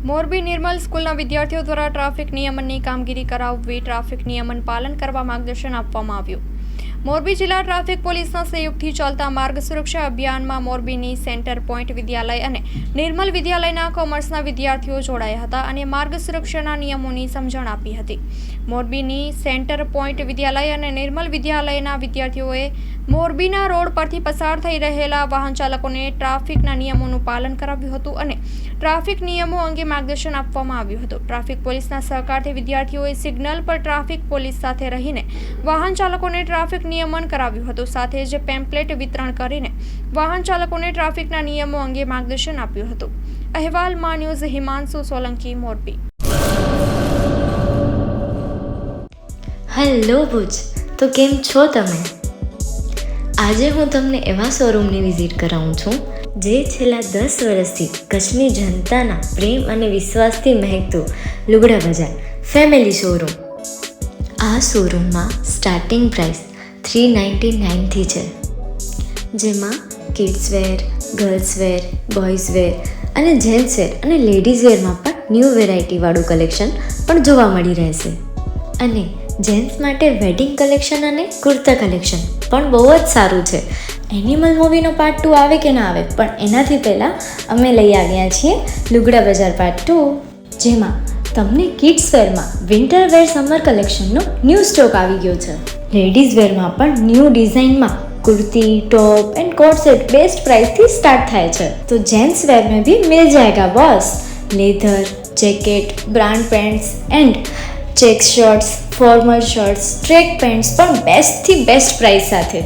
મોરબી નિર્મલ સ્કૂલના વિદ્યાર્થીઓ દ્વારા ટ્રાફિક નિયમનની કામગીરી કરાવવી, ટ્રાફિક નિયમન પાલન કરવા માર્ગદર્શન આપવામાં આવ્યું. મોરબી જિલ્લા ટ્રાફિક પોલીસના સહયોગથી ચાલતા માર્ગ સુરક્ષા અભિયાનમાં મોરબીની સેન્ટર પોઈન્ટ વિદ્યાલય અને નિર્મલ વિદ્યાલયના કોમર્સના વિદ્યાર્થીઓ જોડાયા હતા અને માર્ગ સુરક્ષાના નિયમોની સમજણ આપી હતી. મોરબીની સેન્ટર પોઈન્ટ વિદ્યાલય અને નિર્મલ વિદ્યાલયના વિદ્યાર્થીઓએ મોરબીના રોડ પરથી પસાર થઈ રહેલા વાહન ચાલકોને ટ્રાફિકના નિયમોનું પાલન કરાવ્યું હતું અને ટ્રાફિક નિયમો અંગે માર્ગદર્શન આપવામાં આવ્યું હતું. ટ્રાફિક પોલીસના સહકારથી વિદ્યાર્થીઓએ સિગ્નલ પર ટ્રાફિક પોલીસ સાથે રહીને વાહન ચાલકોને ટ્રાફિક નિયમન કરાવ્યું હતું. સાથે જ પેમ્પલેટ વિતરણ કરીને વાહન ચાલકોને ટ્રાફિકના નિયમો અંગે માર્ગદર્શન આપ્યું હતું. અહેવાલ માં ન્યૂઝ હિમાંશુ સોલંકી, મોરબી. હેલો ભુજ, તો કેમ છો તમે? આજે હું તમને એવા શોરૂમની વિઝિટ કરાવું છું જે છેલ્લા 10 વર્ષથી કચ્છની જનતાના પ્રેમ અને વિશ્વાસથી મહેકતું લુગડા બજાર ફેમિલી શોરૂમ. આ શોરૂમમાં સ્ટાર્ટિંગ પ્રાઇસ 399થી છે, જેમાં kids wear, girls wear, boys wear અને જેન્ટ્સ વેર અને લેડીઝ વેરમાં પણ ન્યૂ વેરાયટીવાળું કલેક્શન પણ જોવા મળી રહેશે. અને જેન્ટ્સ માટે વેડિંગ કલેક્શન અને કુર્તા કલેક્શન પણ બહુ જ સારું છે. એનિમલ મૂવીનો પાર્ટ 2 આવે કે ના આવે, પણ એનાથી પહેલાં અમે લઈ આવ્યા છીએ લુગડા બજાર પાર્ટ 2, જેમાં તમને કિડ્સ વેરમાં વિન્ટર વેર સમર કલેક્શનનો ન્યૂ સ્ટોક આવી ગયો છે. લેડીઝ વેરમાં પણ ન્યૂ ડિઝાઇનમાં kurti, top and coat set best price थी स्टार्ट थाय छे. तो जेंट्स वेर में भी मिल जाएगा boss. Leather, jacket, brand pants and check shirts, formal shirts, track pants પણ બેસ્ટ થી બેસ્ટ પ્રાઇસ સાથે.